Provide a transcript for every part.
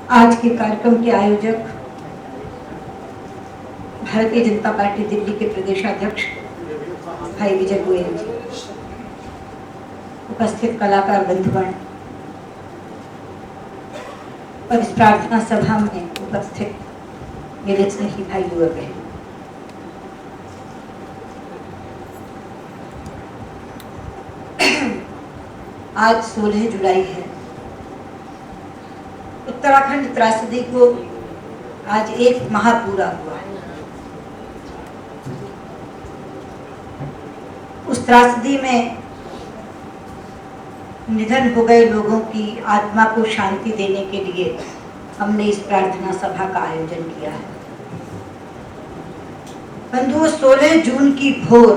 आज के कार्यक्रम के आयोजक भारतीय जनता पार्टी दिल्ली के प्रदेशाध्यक्ष भाई विजय गोयल जी, उपस्थित कलाकार बंधुगण और इस प्रार्थना सभा में उपस्थित मेरे स्नेही भाई और बहन, आज 16 जुलाई है। उत्तराखंड त्रासदी को आज एक माह पूरा हुआ है। उस त्रासदी में निधन हो गए लोगों की आत्मा को शांति देने के लिए हमने इस प्रार्थना सभा का आयोजन किया है। बंधुओं, 16 जून की भोर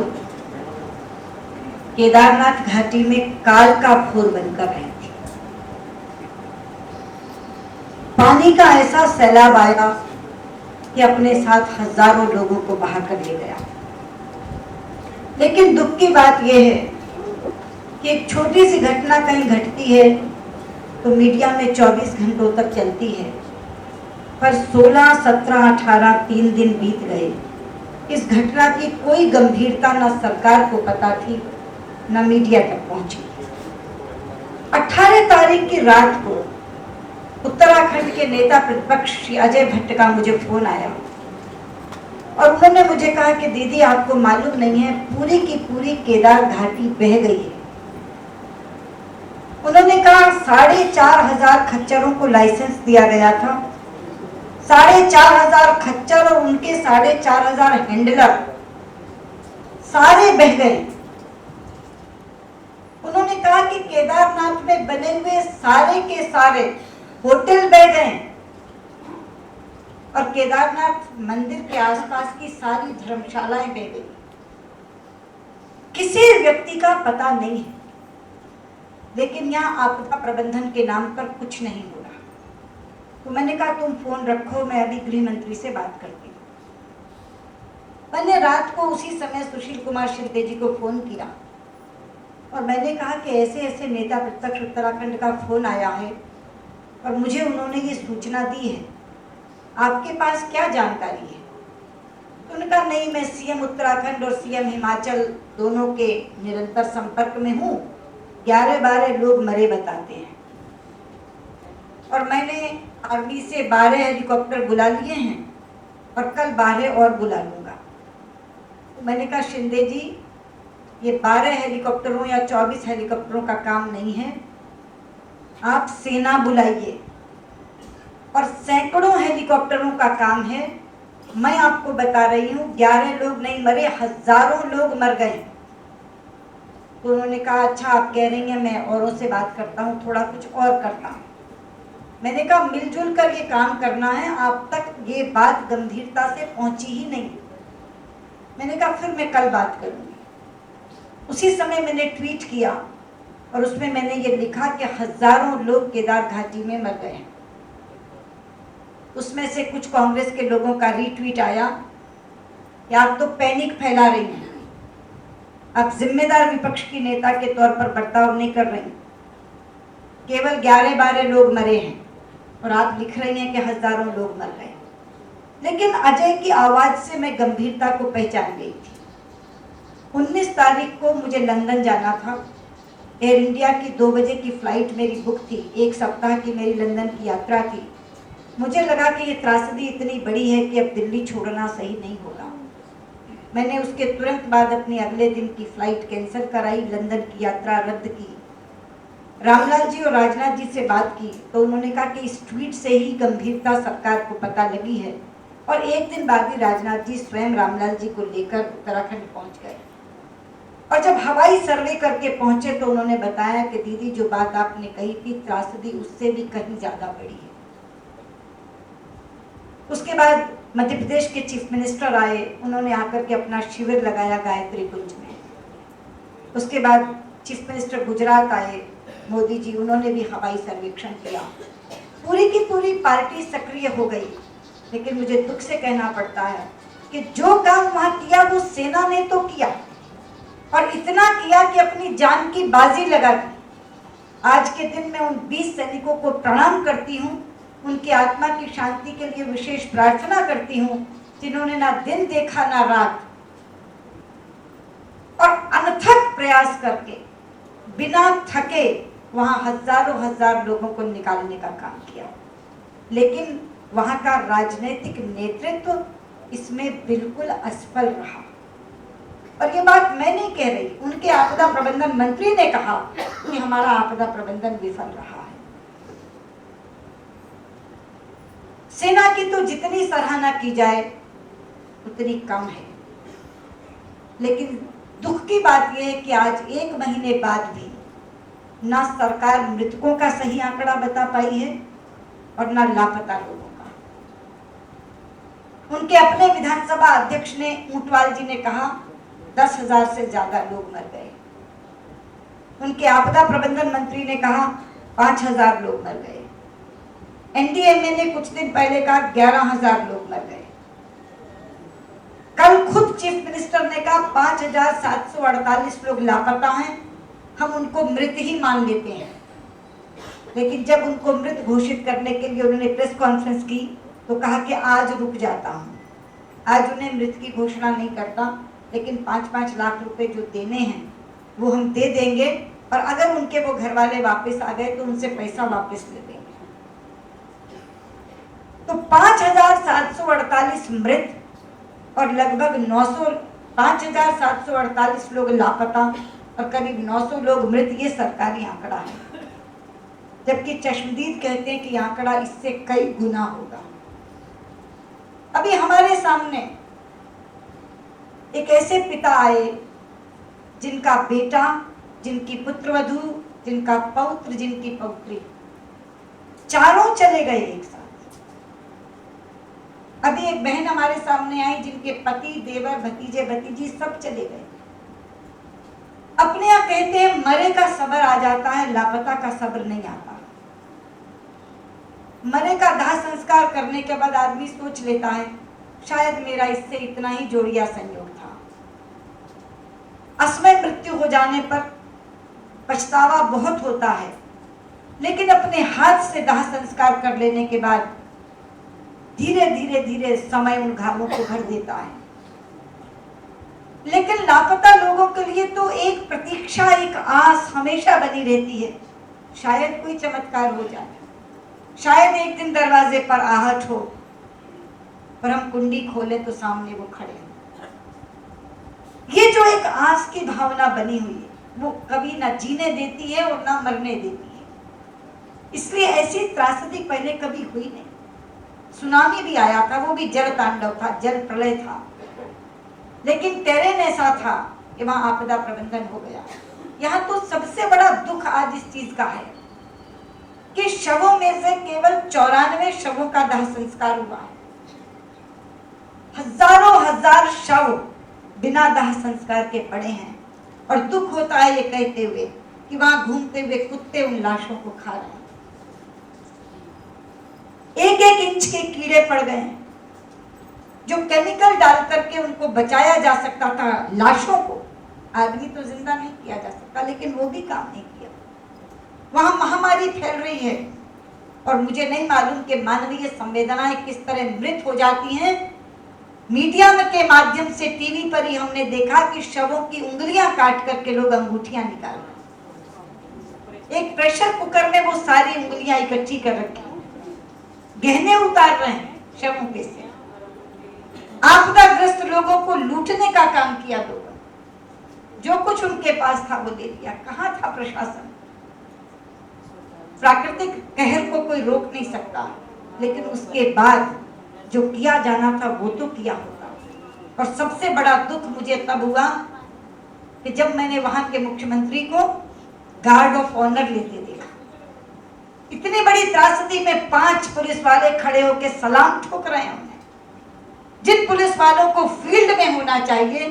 केदारनाथ घाटी में काल का भोर बनकर रही थी। पानी का ऐसा सैलाब आया कि अपने साथ हजारों लोगों को बहा कर ले गया। लेकिन दुख की बात यह है कि एक छोटी सी घटना कहीं घटती है तो मीडिया में 24 घंटों तक चलती है, पर 16, 17, 18 3 दिन बीत गए। इस घटना की कोई गंभीरता न सरकार को पता थी न मीडिया तक पहुंची। 18 तारीख की रात को उत्तराखंड के नेता प्रतिपक्ष श्री अजय भट्ट का मुझे फोन आया और उन्होंने मुझे कहा कि दीदी, आपको मालूम नहीं है, पूरी की पूरी केदार घाटी बह गई है। उन्होंने कहा 4,500 खच्चरों को लाइसेंस दिया गया था। 4,500 खच्चर और उनके 4,500 हैंडलर सारे बह गए। उन्होंने कहा कि केदारनाथ में बने हुए सारे के सारे होटल बह गए और केदारनाथ मंदिर के आसपास की सारी धर्मशालाएं बह गई। किसी व्यक्ति का पता नहीं है, लेकिन यहाँ आपदा प्रबंधन के नाम पर कुछ नहीं हो रहा। तो मैंने कहा तुम फोन रखो, मैं अभी गृह मंत्री से बात करती हूँ। मैंने रात को उसी समय सुशील कुमार शिंदे जी को फोन किया और मैंने कहा कि ऐसे ऐसे नेता प्रतिपक्ष उत्तराखंड का फोन आया है और मुझे उन्होंने ये सूचना दी है, आपके पास क्या जानकारी है? तो उन्होंने कहा नहीं, मैं सीएम उत्तराखंड और सीएम हिमाचल दोनों के निरंतर संपर्क में हूँ। 11-12 लोग मरे बताते हैं और मैंने आर्मी से 12 हेलीकॉप्टर बुला लिए हैं और कल 12 और बुला लूँगा। तो मैंने कहा शिंदे जी, ये 12 हेलीकॉप्टरों या 24 हेलीकॉप्टरों का काम नहीं है, आप सेना बुलाइए और सैकड़ों हेलीकॉप्टरों का काम है। मैं आपको बता रही हूँ, 11 लोग नहीं मरे, हजारों लोग मर गए। तो उन्होंने कहा अच्छा आप कह रही हैं, मैं औरों से बात करता हूँ, थोड़ा कुछ और करता हूँ। मैंने कहा मिलजुल कर ये काम करना है, आप तक ये बात गंभीरता से पहुंची ही नहीं। मैंने कहा फिर मैं कल बात करूँगी। उसी समय मैंने ट्वीट किया और उसमें मैंने ये लिखा कि हजारों लोग केदार घाटी में मर गए। उसमें से कुछ कांग्रेस के लोगों का रीट्वीट आया कि आप तो पैनिक फैला रही हैं, आप जिम्मेदार विपक्ष की नेता के तौर पर बर्ताव नहीं कर रही। केवल 11-12 लोग मरे हैं और आप लिख रही हैं कि हजारों लोग मर गए। लेकिन अजय की आवाज से मैं गंभीरता को पहचान गई थी। 19 तारीख को मुझे लंदन जाना था। एयर इंडिया की 2 बजे की फ्लाइट मेरी बुक थी। 1 सप्ताह की मेरी लंदन की यात्रा थी। मुझे लगा कि ये त्रासदी इतनी बड़ी है कि अब दिल्ली छोड़ना सही नहीं होगा। मैंने उसके तुरंत बाद अपनी अगले दिन की फ्लाइट कैंसिल कराई, लंदन की यात्रा रद्द की। रामलाल जी और राजनाथ जी से बात की तो उन्होंने कहा कि इस ट्वीट से ही गंभीरता सरकार को पता लगी है और एक दिन बाद ही राजनाथ जी स्वयं रामलाल जी को लेकर उत्तराखंड पहुंच गए। और जब हवाई सर्वे करके पहुंचे तो उन्होंने बताया कि दीदी, जो बात आपने कही थी, त्रासदी उससे भी कहीं ज्यादा बड़ी है। उसके बाद मध्य प्रदेश के चीफ मिनिस्टर आए, उन्होंने आकर के अपना शिविर लगाया गायत्री कुंज में। उसके बाद चीफ मिनिस्टर गुजरात आए, मोदी जी, उन्होंने भी हवाई सर्वेक्षण किया। पूरी की पूरी पार्टी सक्रिय हो गई। लेकिन मुझे दुख से कहना पड़ता है कि जो काम वहां किया वो सेना ने तो किया और इतना किया कि अपनी जान की बाजी लगा दी। आज के दिन मैं उन 20 सैनिकों को प्रणाम करती हूँ उनकी आत्मा की शांति के लिए विशेष प्रार्थना करती हूँ, जिन्होंने ना दिन देखा ना रात, और अनथक प्रयास करके बिना थके वहां हजारों हजार लोगों को निकालने का काम किया। लेकिन वहां का राजनीतिक नेतृत्व इसमें बिल्कुल असफल रहा। और ये बात मैं नहीं कह रही, उनके आपदा प्रबंधन मंत्री ने कहा कि हमारा आपदा प्रबंधन विफल रहा है। सेना की तो जितनी सराहना की जाए उतनी कम है, लेकिन दुख की बात यह है कि आज 1 महीने बाद भी ना सरकार मृतकों का सही आंकड़ा बता पाई है और ना लापता लोगों का। उनके अपने विधानसभा अध्यक्ष ने, ऊंटवाल जी ने कहा 10,000 से ज्यादा लोग मर गए। उनके आपदा प्रबंधन मंत्री ने कहा 5,000 लोग मर गए। एनडीएमए ने कुछ दिन पहले कहा 11,000 लोग मर गए। कल खुद चीफ मिनिस्टर ने कहा 5,748 लोग लापता हैं, हम उनको मृत ही मान लेते हैं। लेकिन जब उनको मृत घोषित करने के लिए उन्होंने प्रेस कॉन्फ्रेंस की तो कहा कि आज रुक जाता हूं, आज उन्हें मृत की घोषणा नहीं करता, लेकिन 5-5 लाख रुपए जो देने हैं वो हम दे देंगे, और अगर उनके वो घर वाले वापस आ गए तो उनसे पैसा वापस ले देंगे। तो 5,748 मृत और लगभग 5,748 लोग लापता और करीब 900 लोग मृत, ये सरकारी आंकड़ा है। जबकि चश्मदीद कहते हैं कि आंकड़ा इससे कई गुना होगा। अभी हमारे सामने एक ऐसे पिता आए जिनका बेटा, जिनकी पुत्रवधू, जिनका पौत्र, जिनकी पौत्री, चारों चले गए एक साथ। अभी एक बहन हमारे सामने आई जिनके पति, देवर, भतीजे, भतीजी सब चले गए। अपने यहाँ कहते हैं मरे का सब्र आ जाता है, लापता का सब्र नहीं आता। मरे का दाह संस्कार करने के बाद आदमी सोच लेता है शायद मेरा इससे इतना ही जोड़िया संयोग था। असमय मृत्यु हो जाने पर पछतावा बहुत होता है, लेकिन अपने हाथ से दाह संस्कार कर लेने के बाद धीरे धीरे धीरे समय उन घावों को भर देता है। लेकिन लापता लोगों के लिए तो एक प्रतीक्षा, एक आस हमेशा बनी रहती है, शायद कोई चमत्कार हो जाए, शायद एक दिन दरवाजे पर आहट हो और हम कुंडी खोले तो सामने वो खड़े हैं। ये जो एक आस की भावना बनी हुई है वो कभी ना जीने देती है और ना मरने देती है। इसलिए ऐसी त्रासदी पहले कभी हुई नहीं। सुनामी भी आया था, वो भी जल तांडव था, जल प्रलय था, लेकिन टेरेन ऐसा था कि वहां आपदा प्रबंधन हो गया। यहाँ तो सबसे बड़ा दुख आज इस चीज का है कि शवों में से केवल 94 शवों का दाह संस्कार हुआ है। हजारों हजार शव बिना दाह संस्कार के पड़े हैं, और दुख होता है ये कहते हुए कि वहां घूमते हुए कुत्ते उन लाशों को खा रहे हैं। 1-1 इंच के कीड़े पड़ गए हैं। जो केमिकल डाल करके उनको बचाया जा सकता था, लाशों को, आदमी तो जिंदा नहीं किया जा सकता, लेकिन वो भी काम नहीं किया। वहां महामारी फैल रही है और मुझे नहीं मालूम कि मानवीय संवेदनाएं किस तरह मृत हो जाती हैं। मीडिया के माध्यम से टीवी पर ही हमने देखा कि शवों की उंगलियां काट करके लोग अंगूठियां निकाल रहे हैं। एक प्रेशर कुकर में वो सारी उंगलियां इकट्ठी कर रखी, गहने उतार रहे हैं शवों पे से। आपदाग्रस्त लोगों को लूटने का काम किया लोगों, जो कुछ उनके पास था वो दे दिया। कहां था प्रशासन? प्राकृतिक कहर को कोई रोक नहीं सकता, लेकिन उसके बाद जो किया जाना था वो तो किया होता। और सबसे बड़ा दुख मुझे तब हुआ कि जब मैंने वहां के मुख्यमंत्री को गार्ड ऑफ ऑनर लेते देखा। इतनी बड़ी त्रासदी में 5 पुलिस वाले खड़े होकर सलाम ठोक रहे हैं। जिन पुलिस वालों को फील्ड में होना चाहिए,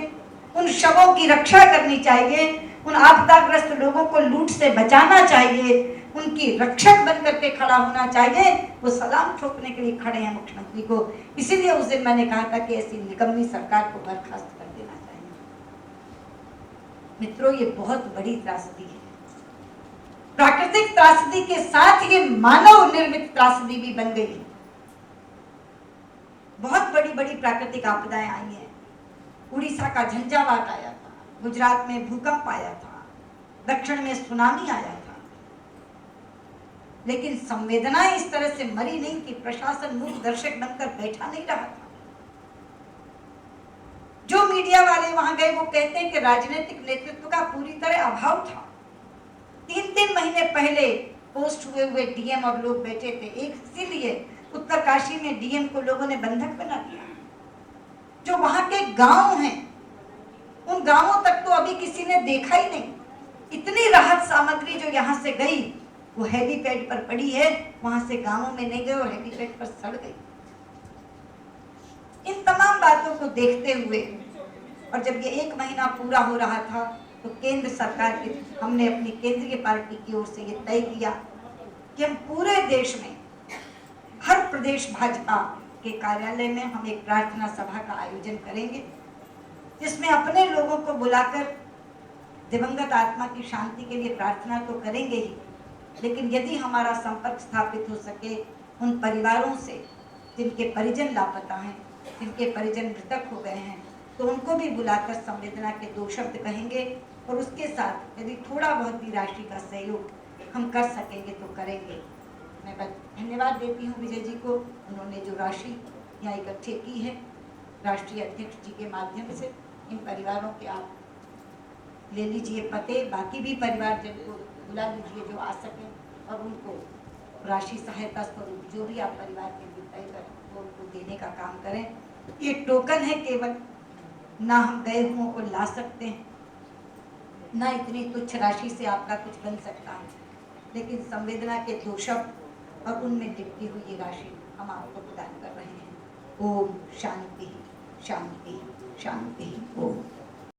उन शवों की रक्षा करनी चाहिए, उन आपदाग्रस्त लोगों को लूट से बचाना चाहिए, उनकी रक्षक बनकर के खड़ा होना चाहिए, वो सलाम ठोकने के लिए खड़े हैं मुख्यमंत्री को। इसीलिए उस दिन मैंने कहा था कि ऐसी निकम्मी सरकार को बर्खास्त कर देना चाहिए। मित्रों, ये बहुत बड़ी त्रासदी है। प्राकृतिक त्रासदी के साथ ये मानव निर्मित त्रासदी भी बन गई। बहुत बड़ी बड़ी प्राकृतिक आपदाएं आई हैं। उड़ीसा का झंझावात आया था, गुजरात में भूकंप आया था, दक्षिण में सुनामी आया था, लेकिन संवेदनाएं इस तरह से मरी नहीं कि प्रशासन मूक दर्शक बनकर बैठा नहीं रहा था। जो मीडिया वाले वहां गए वो कहते हैं कि राजनीतिक नेतृत्व का पूरी तरह अभाव था। 3-3 महीने पहले पोस्ट हुए डीएम और लोग बैठे थे। एक इसीलिए उत्तरकाशी में डीएम को लोगों ने बंधक बना दिया। जो वहां के गांव हैं, उन गांवों तक तो अभी किसी ने देखा ही नहीं। इतनी राहत सामग्री जो यहाँ से गई वो हेलीपैड पर पड़ी है, वहां से गांवों में नहीं गए और हेलीपैड पर सड़ गई। इन तमाम बातों को देखते हुए और जब ये 1 महीना पूरा हो रहा था तो केंद्र सरकार के हमने अपनी केंद्रीय पार्टी की ओर से ये तय किया कि हम पूरे देश में हर प्रदेश भाजपा के कार्यालय में हम एक प्रार्थना सभा का आयोजन करेंगे, जिसमें अपने लोगों को बुलाकर दिवंगत आत्मा की शांति के लिए प्रार्थना तो करेंगे ही, लेकिन यदि हमारा संपर्क स्थापित हो सके उन परिवारों से जिनके परिजन लापता हैं, जिनके परिजन मृतक हो गए हैं, तो उनको भी बुलाकर संवेदना के 2 शब्द कहेंगे और उसके साथ यदि थोड़ा बहुत भी राशि का सहयोग हम कर सकेंगे तो करेंगे। मैं बस धन्यवाद देती हूँ विजय जी को, उन्होंने जो राशि यहाँ इकट्ठे की है राष्ट्रीय अध्यक्ष जी के माध्यम से। इन परिवारों के आप ले लीजिए पते, बाकी भी परिवार जिनको बुला लीजिए जो आ सकें और उनको राशि सहायता स्वरूप जो भी आप परिवार के लिए तय करें वो उनको देने का काम करें। ये टोकन है केवल, ना हम गए हुओं को ला सकते हैं, ना इतनी तुच्छ राशि से आपका कुछ बन सकता है, लेकिन संवेदना के 2 शब्द और उनमें लिपटी हुई ये राशि हम आपको प्रदान कर रहे हैं। ओम शांति शांति शांति। ओम।